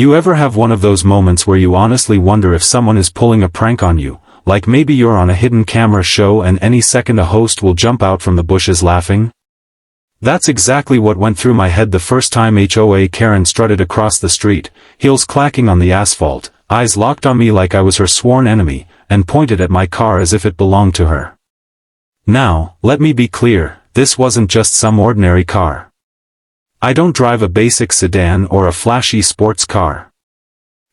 You ever have one of those moments where you honestly wonder if someone is pulling a prank on you, like maybe you're on a hidden camera show and any second a host will jump out from the bushes laughing? That's exactly what went through my head the first time HOA Karen strutted across the street, heels clacking on the asphalt, eyes locked on me like I was her sworn enemy, and pointed at my car as if it belonged to her. Now, let me be clear, this wasn't just some ordinary car. I don't drive a basic sedan or a flashy sports car.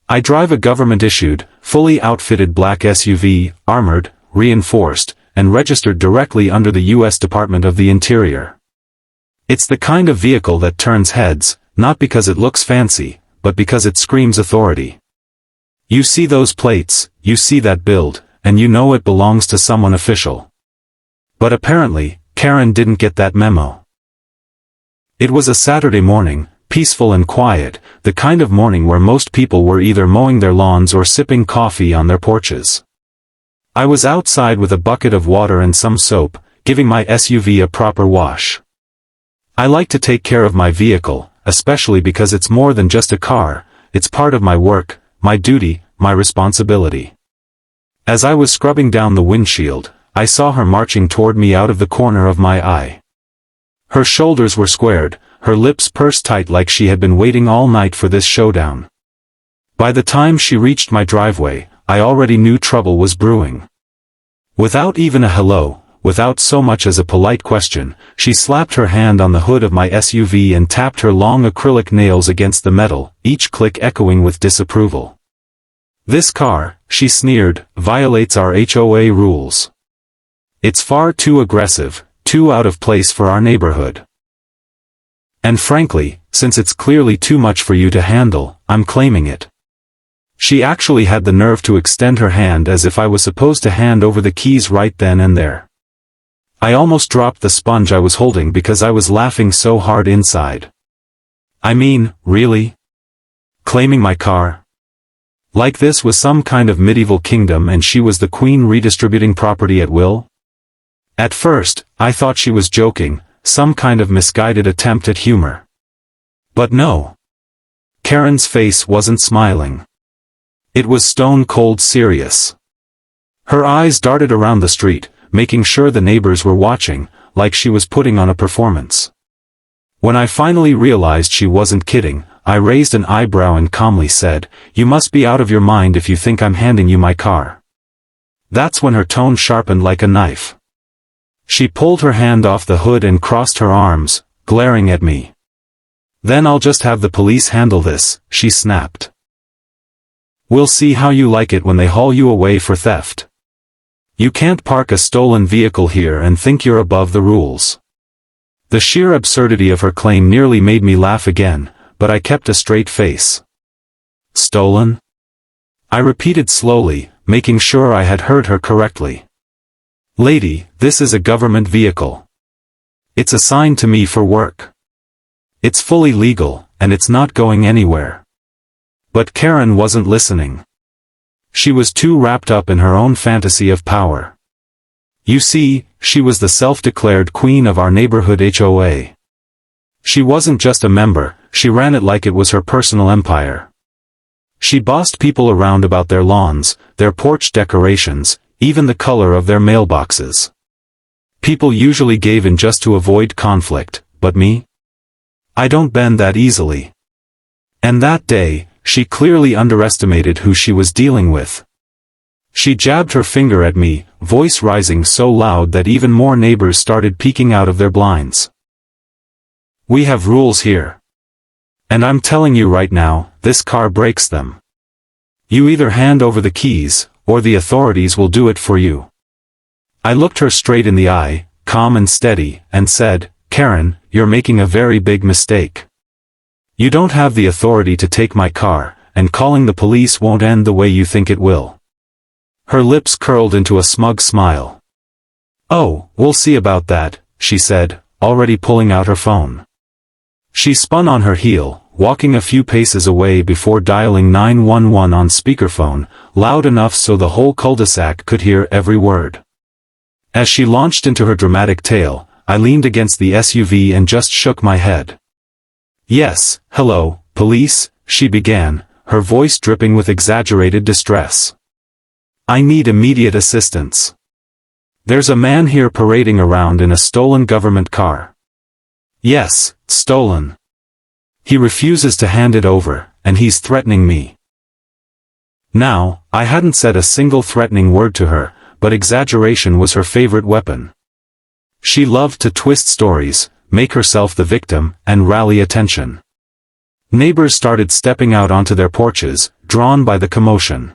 I drive a government-issued, fully outfitted black SUV, armored, reinforced, and registered directly under the U.S. Department of the Interior. It's the kind of vehicle that turns heads, not because it looks fancy, but because it screams authority. You see those plates, you see that build, and you know it belongs to someone official. But apparently, Karen didn't get that memo. It was a Saturday morning, peaceful and quiet, the kind of morning where most people were either mowing their lawns or sipping coffee on their porches. I was outside with a bucket of water and some soap, giving my SUV a proper wash. I like to take care of my vehicle, especially because it's more than just a car, it's part of my work, my duty, my responsibility. As I was scrubbing down the windshield, I saw her marching toward me out of the corner of my eye. Her shoulders were squared, her lips pursed tight like she had been waiting all night for this showdown. By the time she reached my driveway, I already knew trouble was brewing. Without even a hello, without so much as a polite question, she slapped her hand on the hood of my SUV and tapped her long acrylic nails against the metal, each click echoing with disapproval. "This car," she sneered, "violates our HOA rules. It's far too aggressive, too out of place for our neighborhood. And frankly, since it's clearly too much for you to handle, I'm claiming it." She actually had the nerve to extend her hand as if I was supposed to hand over the keys right then and there. I almost dropped the sponge I was holding because I was laughing so hard inside. I mean, really? Claiming my car? Like this was some kind of medieval kingdom and she was the queen redistributing property at will? At first, I thought she was joking, some kind of misguided attempt at humor. But no. Karen's face wasn't smiling. It was stone-cold serious. Her eyes darted around the street, making sure the neighbors were watching, like she was putting on a performance. When I finally realized she wasn't kidding, I raised an eyebrow and calmly said, "You must be out of your mind if you think I'm handing you my car." That's when her tone sharpened like a knife. She pulled her hand off the hood and crossed her arms, glaring at me. "Then I'll just have the police handle this," she snapped. "We'll see how you like it when they haul you away for theft. You can't park a stolen vehicle here and think you're above the rules." The sheer absurdity of her claim nearly made me laugh again, but I kept a straight face. "Stolen?" I repeated slowly, making sure I had heard her correctly. "Lady, this is a government vehicle. It's assigned to me for work. It's fully legal, and it's not going anywhere." But Karen wasn't listening. She was too wrapped up in her own fantasy of power. You see, she was the self-declared queen of our neighborhood HOA. She wasn't just a member, she ran it like it was her personal empire. She bossed people around about their lawns, their porch decorations, even the color of their mailboxes. People usually gave in just to avoid conflict, but me? I don't bend that easily. And that day, she clearly underestimated who she was dealing with. She jabbed her finger at me, voice rising so loud that even more neighbors started peeking out of their blinds. "We have rules here. And I'm telling you right now, this car breaks them. You either hand over the keys, or the authorities will do it for you." I looked her straight in the eye, calm and steady, and said, "Karen, you're making a very big mistake. You don't have the authority to take my car, and calling the police won't end the way you think it will." Her lips curled into a smug smile. "Oh, we'll see about that," she said, already pulling out her phone. She spun on her heel, walking a few paces away before dialing 911 on speakerphone, loud enough so the whole cul-de-sac could hear every word. As she launched into her dramatic tale, I leaned against the SUV and just shook my head. "Yes, hello, police," she began, her voice dripping with exaggerated distress. "I need immediate assistance. There's a man here parading around in a stolen government car." "Yes, stolen. He refuses to hand it over, and he's threatening me." Now, I hadn't said a single threatening word to her, but exaggeration was her favorite weapon. She loved to twist stories, make herself the victim, and rally attention. Neighbors started stepping out onto their porches, drawn by the commotion.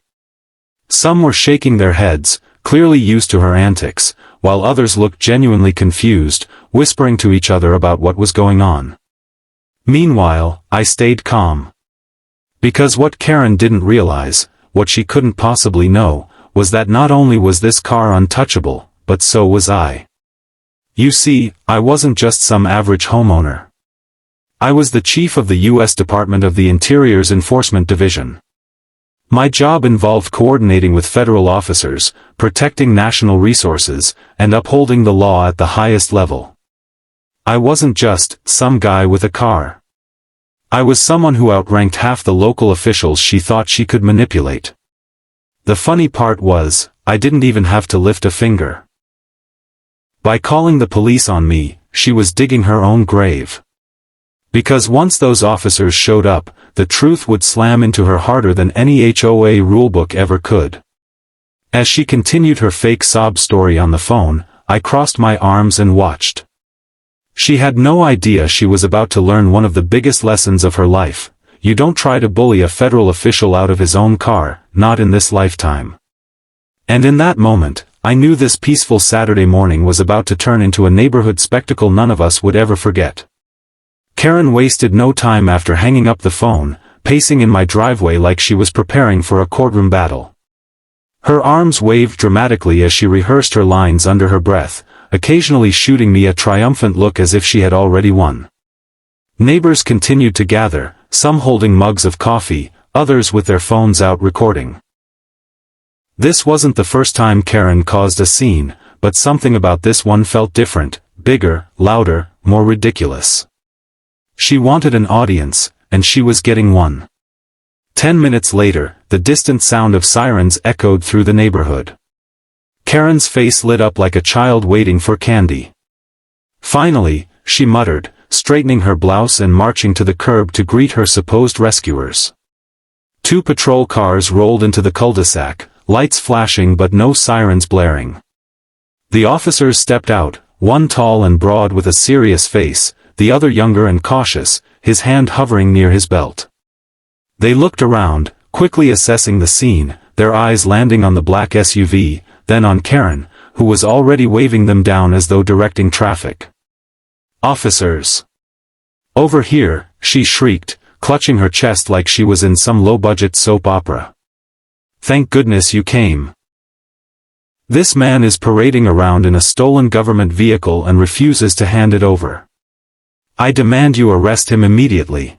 Some were shaking their heads, clearly used to her antics, while others looked genuinely confused, whispering to each other about what was going on. Meanwhile, I stayed calm. Because what Karen didn't realize, what she couldn't possibly know, was that not only was this car untouchable, but so was I. You see, I wasn't just some average homeowner. I was the chief of the U.S. Department of the Interior's Enforcement Division. My job involved coordinating with federal officers, protecting national resources, and upholding the law at the highest level. I wasn't just some guy with a car. I was someone who outranked half the local officials she thought she could manipulate. The funny part was, I didn't even have to lift a finger. By calling the police on me, she was digging her own grave. Because once those officers showed up, the truth would slam into her harder than any HOA rulebook ever could. As she continued her fake sob story on the phone, I crossed my arms and watched. She had no idea she was about to learn one of the biggest lessons of her life. You don't try to bully a federal official out of his own car, not in this lifetime. And in that moment, I knew this peaceful Saturday morning was about to turn into a neighborhood spectacle none of us would ever forget. Karen wasted no time after hanging up the phone, pacing in my driveway like she was preparing for a courtroom battle. Her arms waved dramatically as she rehearsed her lines under her breath, occasionally shooting me a triumphant look as if she had already won. Neighbors continued to gather, some holding mugs of coffee, others with their phones out recording. This wasn't the first time Karen caused a scene, but something about this one felt different, bigger, louder, more ridiculous. She wanted an audience, and she was getting one. 10 minutes later, the distant sound of sirens echoed through the neighborhood. Karen's face lit up like a child waiting for candy. Finally, she muttered, straightening her blouse and marching to the curb to greet her supposed rescuers. 2 patrol cars rolled into the cul-de-sac, lights flashing but no sirens blaring. The officers stepped out, one tall and broad with a serious face, the other younger and cautious, his hand hovering near his belt. They looked around, quickly assessing the scene, their eyes landing on the black SUV, then on Karen, who was already waving them down as though directing traffic. "Officers! Over here," she shrieked, clutching her chest like she was in some low-budget soap opera. "Thank goodness you came. This man is parading around in a stolen government vehicle and refuses to hand it over. I demand you arrest him immediately."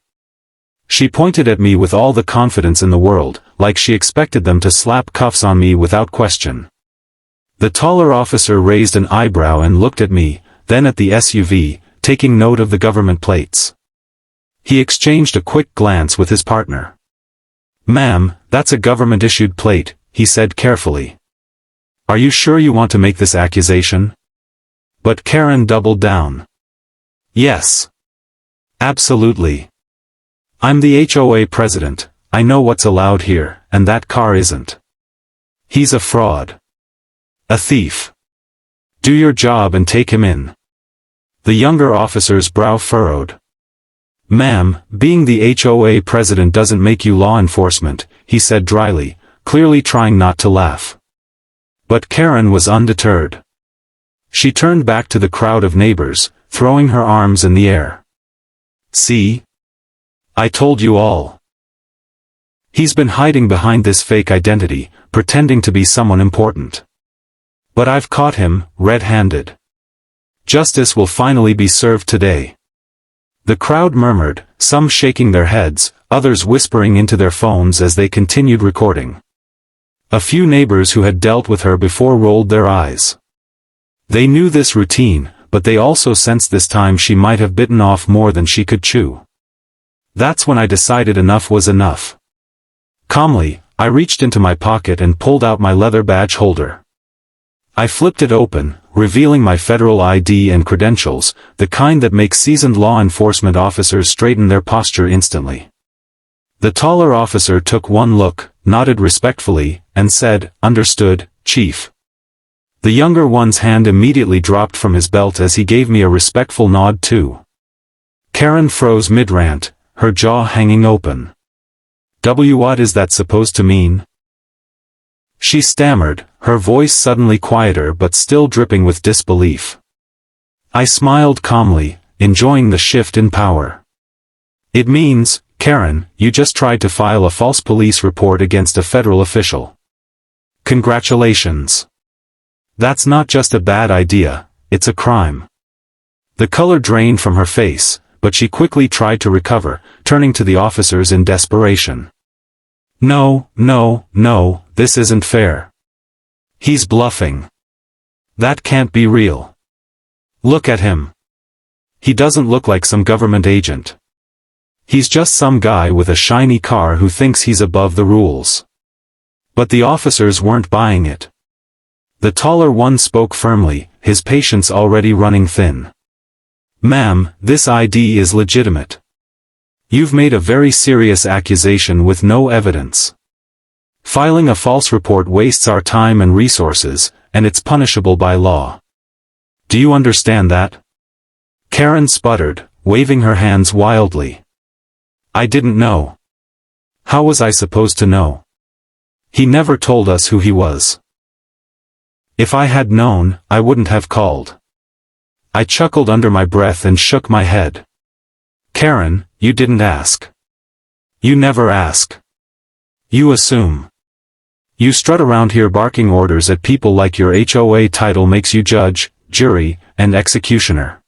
She pointed at me with all the confidence in the world, like she expected them to slap cuffs on me without question. The taller officer raised an eyebrow and looked at me, then at the SUV, taking note of the government plates. He exchanged a quick glance with his partner. "Ma'am, that's a government-issued plate," he said carefully. "Are you sure you want to make this accusation?" But Karen doubled down. "Yes. Absolutely. I'm the HOA president, I know what's allowed here, and that car isn't. He's a fraud. A thief. Do your job and take him in." The younger officer's brow furrowed. "Ma'am, being the HOA president doesn't make you law enforcement," he said dryly, clearly trying not to laugh. But Karen was undeterred. She turned back to the crowd of neighbors, throwing her arms in the air. "See? I told you all. He's been hiding behind this fake identity, pretending to be someone important. But I've caught him, red-handed. Justice will finally be served today." The crowd murmured, some shaking their heads, others whispering into their phones as they continued recording. A few neighbors who had dealt with her before rolled their eyes. They knew this routine, but they also sensed this time she might have bitten off more than she could chew. That's when I decided enough was enough. Calmly, I reached into my pocket and pulled out my leather badge holder. I flipped it open, revealing my federal ID and credentials, the kind that make seasoned law enforcement officers straighten their posture instantly. The taller officer took one look, nodded respectfully, and said, "Understood, Chief." The younger one's hand immediately dropped from his belt as he gave me a respectful nod too. Karen froze mid-rant, her jaw hanging open. What is that supposed to mean? She stammered, her voice suddenly quieter but still dripping with disbelief. I smiled calmly, enjoying the shift in power. It means, Karen, you just tried to file a false police report against a federal official. Congratulations. That's not just a bad idea, it's a crime. The color drained from her face, but she quickly tried to recover, turning to the officers in desperation. No, this isn't fair. He's bluffing. That can't be real. Look at him. He doesn't look like some government agent. He's just some guy with a shiny car who thinks he's above the rules. But the officers weren't buying it. The taller one spoke firmly, his patience already running thin. Ma'am, this ID is legitimate. You've made a very serious accusation with no evidence. Filing a false report wastes our time and resources, and it's punishable by law. Do you understand that? Karen sputtered, waving her hands wildly. I didn't know. How was I supposed to know? He never told us who he was. If I had known, I wouldn't have called. I chuckled under my breath and shook my head. Karen, you didn't ask. You never ask. You assume. You strut around here barking orders at people like your HOA title makes you judge, jury, and executioner.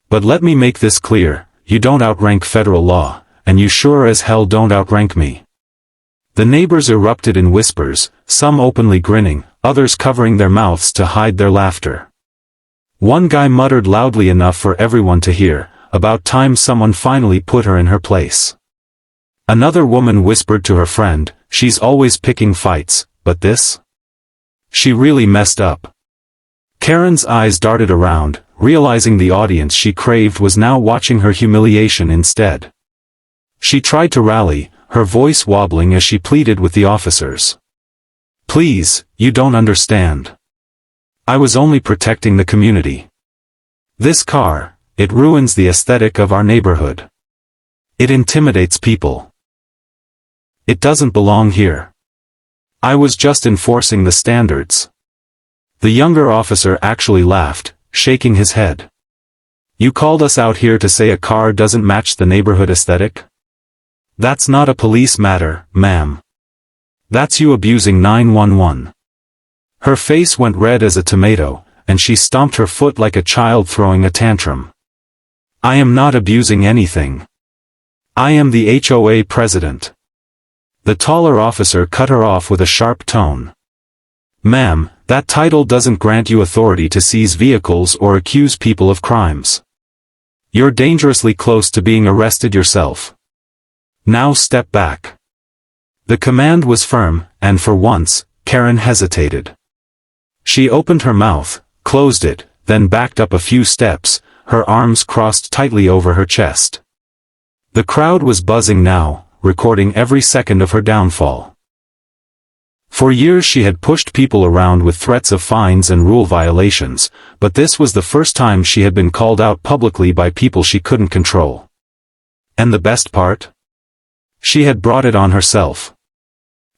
But let me make this clear, you don't outrank federal law, and you sure as hell don't outrank me. The neighbors erupted in whispers, some openly grinning, others covering their mouths to hide their laughter. One guy muttered loudly enough for everyone to hear, about time someone finally put her in her place. Another woman whispered to her friend, she's always picking fights, but this? She really messed up. Karen's eyes darted around, realizing the audience she craved was now watching her humiliation instead. She tried to rally, her voice wobbling as she pleaded with the officers. Please, you don't understand. I was only protecting the community. This car, it ruins the aesthetic of our neighborhood. It intimidates people. It doesn't belong here. I was just enforcing the standards. The younger officer actually laughed, shaking his head. You called us out here to say a car doesn't match the neighborhood aesthetic? That's not a police matter, ma'am. That's you abusing 911. Her face went red as a tomato, and she stomped her foot like a child throwing a tantrum. I am not abusing anything. I am the HOA president. The taller officer cut her off with a sharp tone. Ma'am, that title doesn't grant you authority to seize vehicles or accuse people of crimes. You're dangerously close to being arrested yourself. Now step back. The command was firm, and for once, Karen hesitated. She opened her mouth, closed it, then backed up a few steps, her arms crossed tightly over her chest. The crowd was buzzing now, recording every second of her downfall. For years she had pushed people around with threats of fines and rule violations, but this was the first time she had been called out publicly by people she couldn't control. And the best part? She had brought it on herself.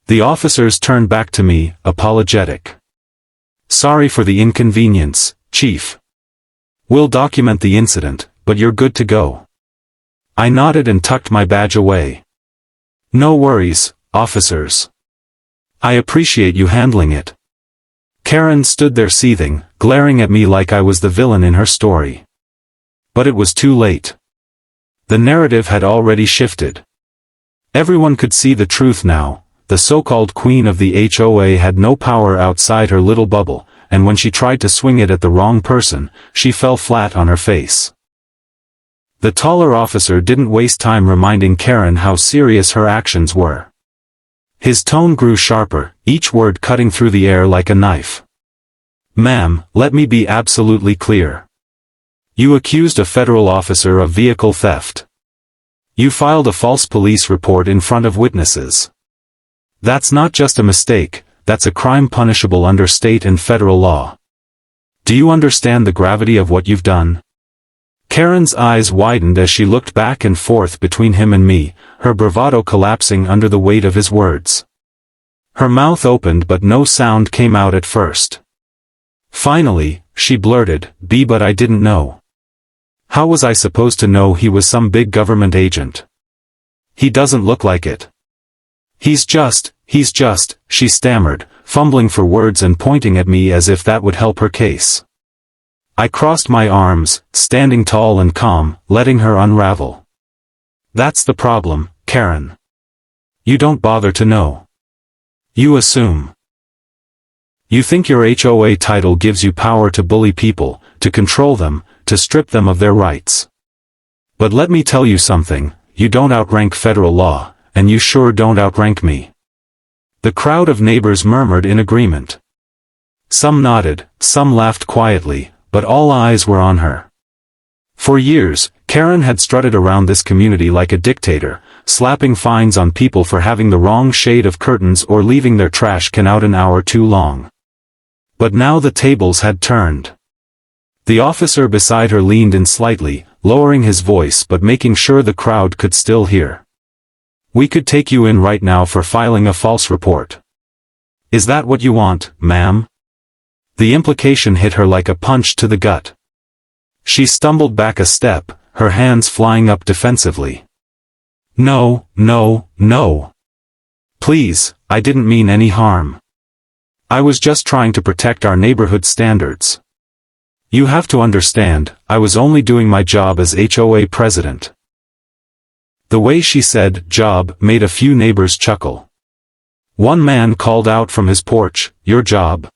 The officers turned back to me, apologetic. Sorry for the inconvenience, Chief. We'll document the incident, but you're good to go. I nodded and tucked my badge away. No worries, officers. I appreciate you handling it. Karen stood there seething, glaring at me like I was the villain in her story. But it was too late. The narrative had already shifted. Everyone could see the truth now. The so-called queen of the HOA had no power outside her little bubble, and when she tried to swing it at the wrong person, she fell flat on her face. The taller officer didn't waste time reminding Karen how serious her actions were. His tone grew sharper, each word cutting through the air like a knife. Ma'am, let me be absolutely clear. You accused a federal officer of vehicle theft. You filed a false police report in front of witnesses. That's not just a mistake, that's a crime punishable under state and federal law. Do you understand the gravity of what you've done? Karen's eyes widened as she looked back and forth between him and me, her bravado collapsing under the weight of his words. Her mouth opened but no sound came out at first. Finally, she blurted, but I didn't know. How was I supposed to know he was some big government agent? He doesn't look like it. He's just, she stammered, fumbling for words and pointing at me as if that would help her case. I crossed my arms, standing tall and calm, letting her unravel. That's the problem, Karen. You don't bother to know. You assume. You think your HOA title gives you power to bully people, to control them, to strip them of their rights. But let me tell you something, you don't outrank federal law, and you sure don't outrank me. The crowd of neighbors murmured in agreement. Some nodded, some laughed quietly, but all eyes were on her. For years, Karen had strutted around this community like a dictator, slapping fines on people for having the wrong shade of curtains or leaving their trash can out an hour too long. But now the tables had turned. The officer beside her leaned in slightly, lowering his voice but making sure the crowd could still hear. We could take you in right now for filing a false report. Is that what you want, ma'am? The implication hit her like a punch to the gut. She stumbled back a step, her hands flying up defensively. No. Please, I didn't mean any harm. I was just trying to protect our neighborhood standards. You have to understand, I was only doing my job as HOA president. The way she said job made a few neighbors chuckle. One man called out from his porch, your job?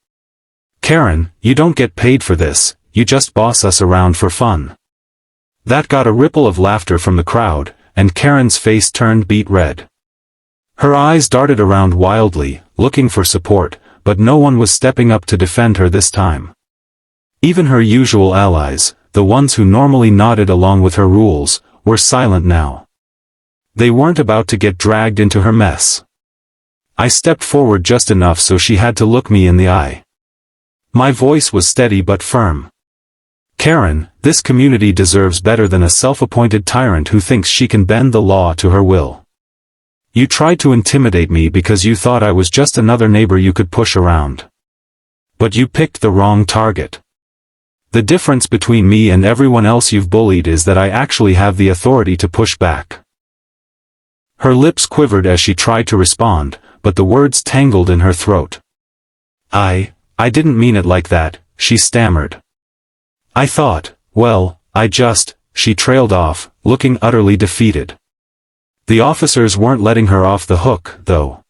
Karen, you don't get paid for this, you just boss us around for fun. That got a ripple of laughter from the crowd, and Karen's face turned beet red. Her eyes darted around wildly, looking for support, but no one was stepping up to defend her this time. Even her usual allies, the ones who normally nodded along with her rules, were silent now. They weren't about to get dragged into her mess. I stepped forward just enough so she had to look me in the eye. My voice was steady but firm. Karen, this community deserves better than a self-appointed tyrant who thinks she can bend the law to her will. You tried to intimidate me because you thought I was just another neighbor you could push around. But you picked the wrong target. The difference between me and everyone else you've bullied is that I actually have the authority to push back. Her lips quivered as she tried to respond, but the words tangled in her throat. I didn't mean it like that, she stammered. I thought, well, she trailed off, looking utterly defeated. The officers weren't letting her off the hook, though.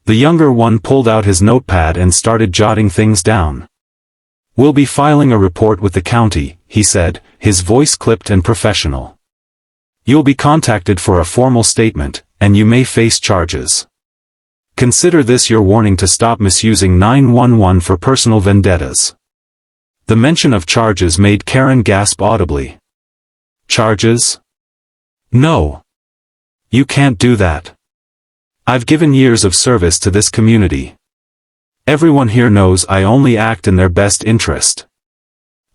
The younger one pulled out his notepad and started jotting things down. We'll be filing a report with the county, he said, his voice clipped and professional. You'll be contacted for a formal statement, and you may face charges. Consider this your warning to stop misusing 911 for personal vendettas. The mention of charges made Karen gasp audibly. Charges? No. You can't do that. I've given years of service to this community. Everyone here knows I only act in their best interest.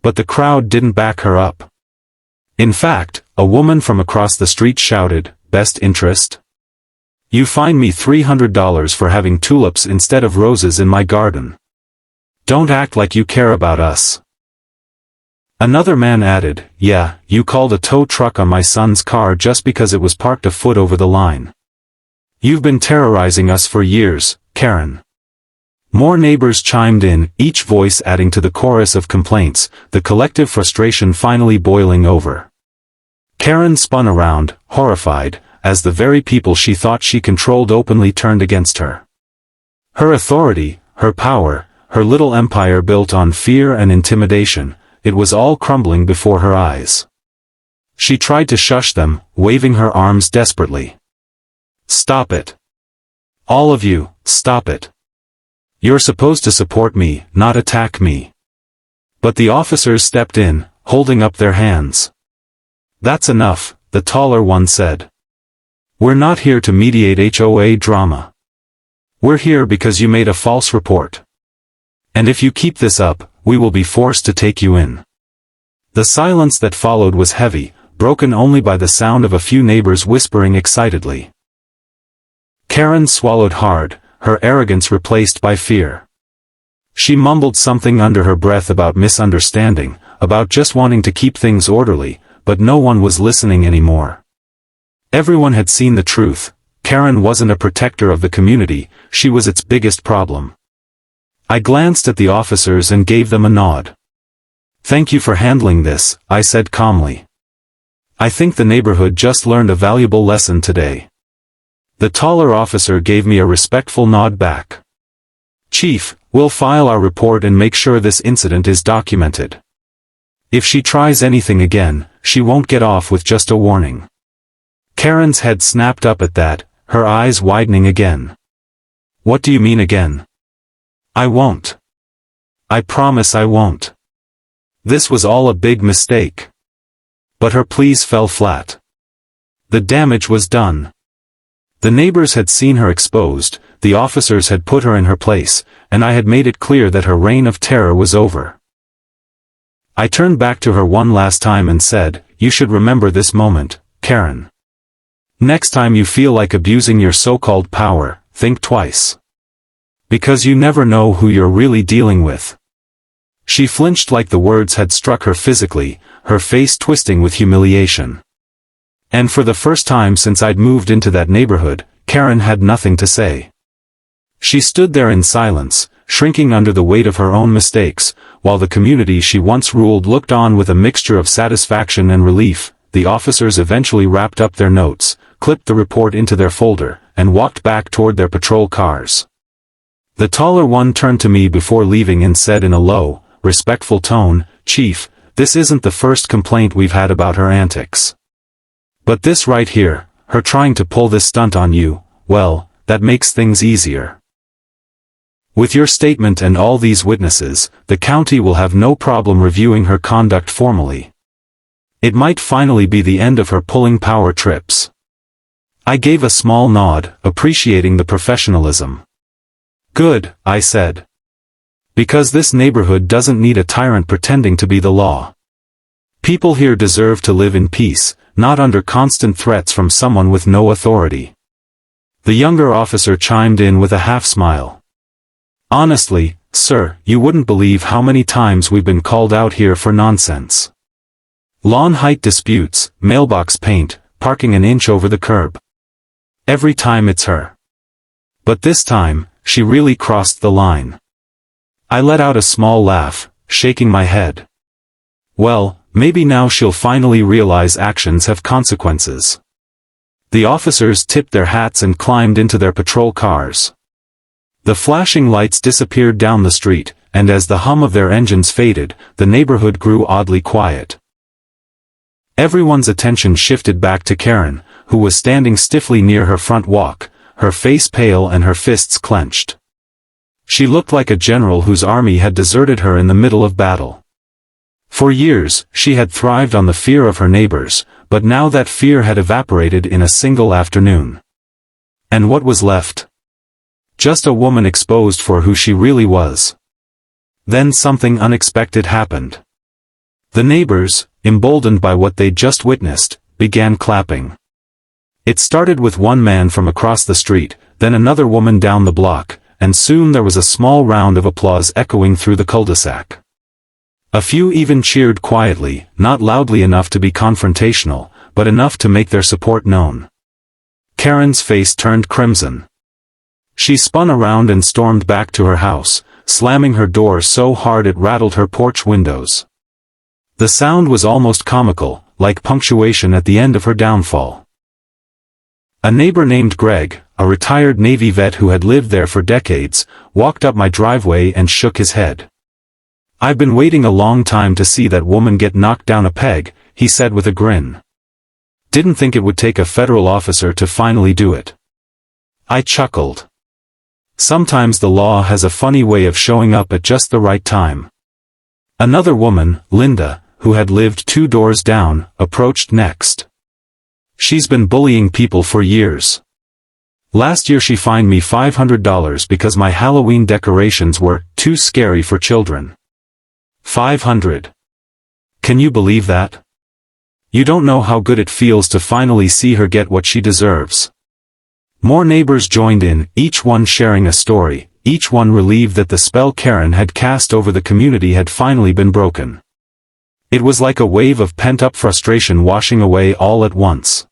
But the crowd didn't back her up. In fact, a woman from across the street shouted, best interest? You fine me $300 for having tulips instead of roses in my garden. Don't act like you care about us. Another man added, yeah, you called a tow truck on my son's car just because it was parked a foot over the line. You've been terrorizing us for years, Karen. More neighbors chimed in, each voice adding to the chorus of complaints, the collective frustration finally boiling over. Karen spun around, horrified, as the very people she thought she controlled openly turned against her. Her authority, her power, her little empire built on fear and intimidation, it was all crumbling before her eyes. She tried to shush them, waving her arms desperately. Stop it. All of you, stop it. You're supposed to support me, not attack me. But the officers stepped in, holding up their hands. That's enough, the taller one said. We're not here to mediate HOA drama. We're here because you made a false report. And if you keep this up, we will be forced to take you in. The silence that followed was heavy, broken only by the sound of a few neighbors whispering excitedly. Karen swallowed hard, her arrogance replaced by fear. She mumbled something under her breath about misunderstanding, about just wanting to keep things orderly, but no one was listening anymore. Everyone had seen the truth. Karen wasn't a protector of the community, she was its biggest problem. I glanced at the officers and gave them a nod. Thank you for handling this, I said calmly. I think the neighborhood just learned a valuable lesson today. The taller officer gave me a respectful nod back. Chief, we'll file our report and make sure this incident is documented. If she tries anything again, she won't get off with just a warning. Karen's head snapped up at that, her eyes widening again. What do you mean again? I won't. I promise I won't. This was all a big mistake. But her pleas fell flat. The damage was done. The neighbors had seen her exposed, the officers had put her in her place, and I had made it clear that her reign of terror was over. I turned back to her one last time and said, you should remember this moment, Karen. Next time you feel like abusing your so-called power, think twice. Because you never know who you're really dealing with. She flinched like the words had struck her physically, her face twisting with humiliation. And for the first time since I'd moved into that neighborhood, Karen had nothing to say. She stood there in silence, shrinking under the weight of her own mistakes, while the community she once ruled looked on with a mixture of satisfaction and relief. The officers eventually wrapped up their notes, clipped the report into their folder, and walked back toward their patrol cars. The taller one turned to me before leaving and said in a low, respectful tone, Chief, this isn't the first complaint we've had about her antics. But this right here, her trying to pull this stunt on you, well, that makes things easier. With your statement and all these witnesses, the county will have no problem reviewing her conduct formally. It might finally be the end of her pulling power trips. I gave a small nod, appreciating the professionalism. Good, I said. Because this neighborhood doesn't need a tyrant pretending to be the law. People here deserve to live in peace, not under constant threats from someone with no authority. The younger officer chimed in with a half-smile. Honestly, sir, you wouldn't believe how many times we've been called out here for nonsense. Lawn height disputes, mailbox paint, parking an inch over the curb. Every time it's her. But this time, she really crossed the line. I let out a small laugh, shaking my head. Well, maybe now she'll finally realize actions have consequences. The officers tipped their hats and climbed into their patrol cars. The flashing lights disappeared down the street, and as the hum of their engines faded, the neighborhood grew oddly quiet. Everyone's attention shifted back to Karen, who was standing stiffly near her front walk, her face pale and her fists clenched. She looked like a general whose army had deserted her in the middle of battle. For years, she had thrived on the fear of her neighbors, but now that fear had evaporated in a single afternoon. And what was left? Just a woman exposed for who she really was. Then something unexpected happened. The neighbors, emboldened by what they'd just witnessed, began clapping. It started with one man from across the street, then another woman down the block, and soon there was a small round of applause echoing through the cul-de-sac. A few even cheered quietly, not loudly enough to be confrontational, but enough to make their support known. Karen's face turned crimson. She spun around and stormed back to her house, slamming her door so hard it rattled her porch windows. The sound was almost comical, like punctuation at the end of her downfall. A neighbor named Greg, a retired Navy vet who had lived there for decades, walked up my driveway and shook his head. I've been waiting a long time to see that woman get knocked down a peg, he said with a grin. Didn't think it would take a federal officer to finally do it. I chuckled. Sometimes the law has a funny way of showing up at just the right time. Another woman, Linda, who had lived 2 doors down, approached next. She's been bullying people for years. Last year she fined me $500 because my Halloween decorations were too scary for children. $500. Can you believe that? You don't know how good it feels to finally see her get what she deserves. More neighbors joined in, each one sharing a story, each one relieved that the spell Karen had cast over the community had finally been broken. It was like a wave of pent-up frustration washing away all at once.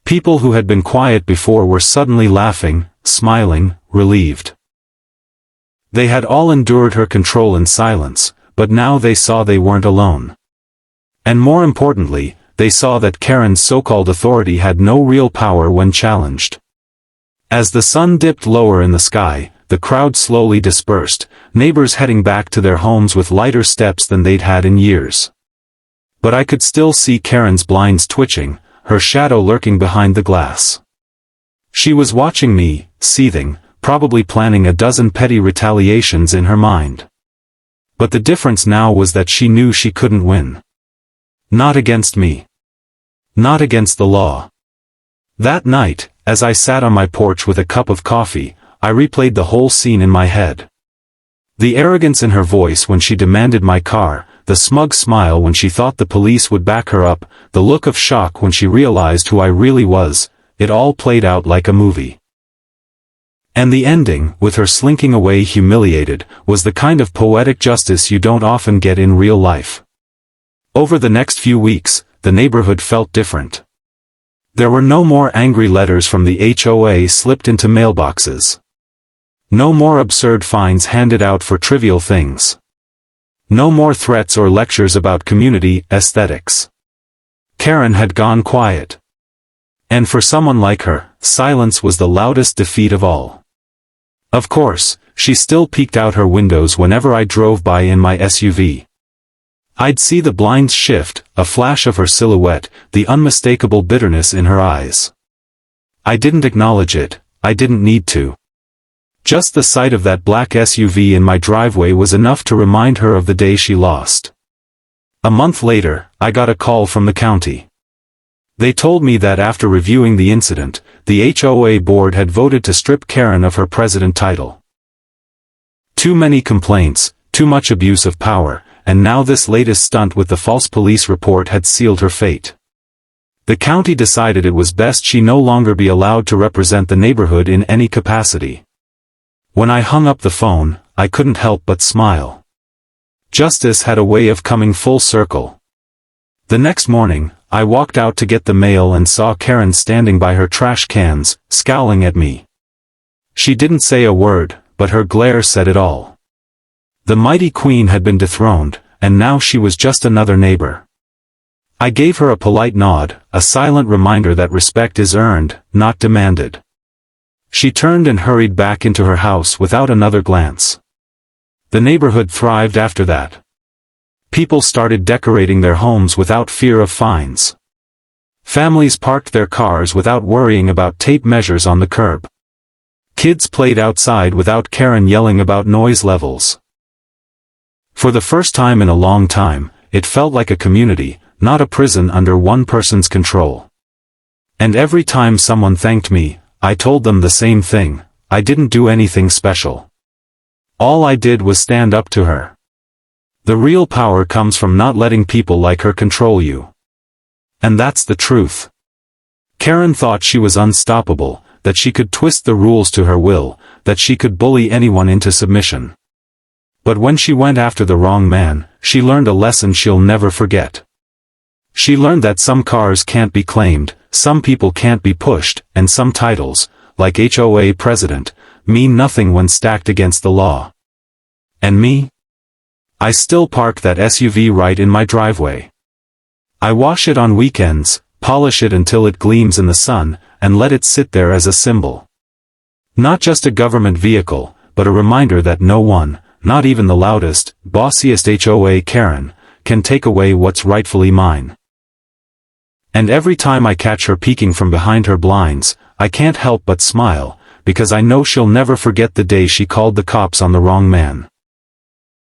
People who had been quiet before were suddenly laughing, smiling, relieved. They had all endured her control in silence, but now they saw they weren't alone. And more importantly, they saw that Karen's so-called authority had no real power when challenged. As the sun dipped lower in the sky, the crowd slowly dispersed, neighbors heading back to their homes with lighter steps than they'd had in years. But I could still see Karen's blinds twitching, her shadow lurking behind the glass. She was watching me, seething, probably planning a dozen petty retaliations in her mind. But the difference now was that she knew she couldn't win. Not against me. Not against the law. That night, as I sat on my porch with a cup of coffee, I replayed the whole scene in my head. The arrogance in her voice when she demanded my car, the smug smile when she thought the police would back her up, the look of shock when she realized who I really was, it all played out like a movie. And the ending, with her slinking away humiliated, was the kind of poetic justice you don't often get in real life. Over the next few weeks, the neighborhood felt different. There were no more angry letters from the HOA slipped into mailboxes. No more absurd fines handed out for trivial things. No more threats or lectures about community aesthetics. Karen had gone quiet. And for someone like her, silence was the loudest defeat of all. Of course, she still peeked out her windows whenever I drove by in my SUV. I'd see the blinds shift, a flash of her silhouette, the unmistakable bitterness in her eyes. I didn't acknowledge it, I didn't need to. Just the sight of that black SUV in my driveway was enough to remind her of the day she lost. A month later, I got a call from the county. They told me that after reviewing the incident, the HOA board had voted to strip Karen of her president title. Too many complaints, too much abuse of power, and now this latest stunt with the false police report had sealed her fate. The county decided it was best she no longer be allowed to represent the neighborhood in any capacity. When I hung up the phone, I couldn't help but smile. Justice had a way of coming full circle. The next morning, I walked out to get the mail and saw Karen standing by her trash cans, scowling at me. She didn't say a word, but her glare said it all. The mighty queen had been dethroned, and now she was just another neighbor. I gave her a polite nod, a silent reminder that respect is earned, not demanded. She turned and hurried back into her house without another glance. The neighborhood thrived after that. People started decorating their homes without fear of fines. Families parked their cars without worrying about tape measures on the curb. Kids played outside without Karen yelling about noise levels. For the first time in a long time, it felt like a community, not a prison under one person's control. And every time someone thanked me, I told them the same thing: I didn't do anything special. All I did was stand up to her. The real power comes from not letting people like her control you. And that's the truth. Karen thought she was unstoppable, that she could twist the rules to her will, that she could bully anyone into submission. But when she went after the wrong man, she learned a lesson she'll never forget. She learned that some cars can't be claimed, some people can't be pushed, and some titles, like HOA president, mean nothing when stacked against the law. And me? I still park that SUV right in my driveway. I wash it on weekends, polish it until it gleams in the sun, and let it sit there as a symbol. Not just a government vehicle, but a reminder that no one, not even the loudest, bossiest HOA Karen, can take away what's rightfully mine. And every time I catch her peeking from behind her blinds, I can't help but smile, because I know she'll never forget the day she called the cops on the wrong man.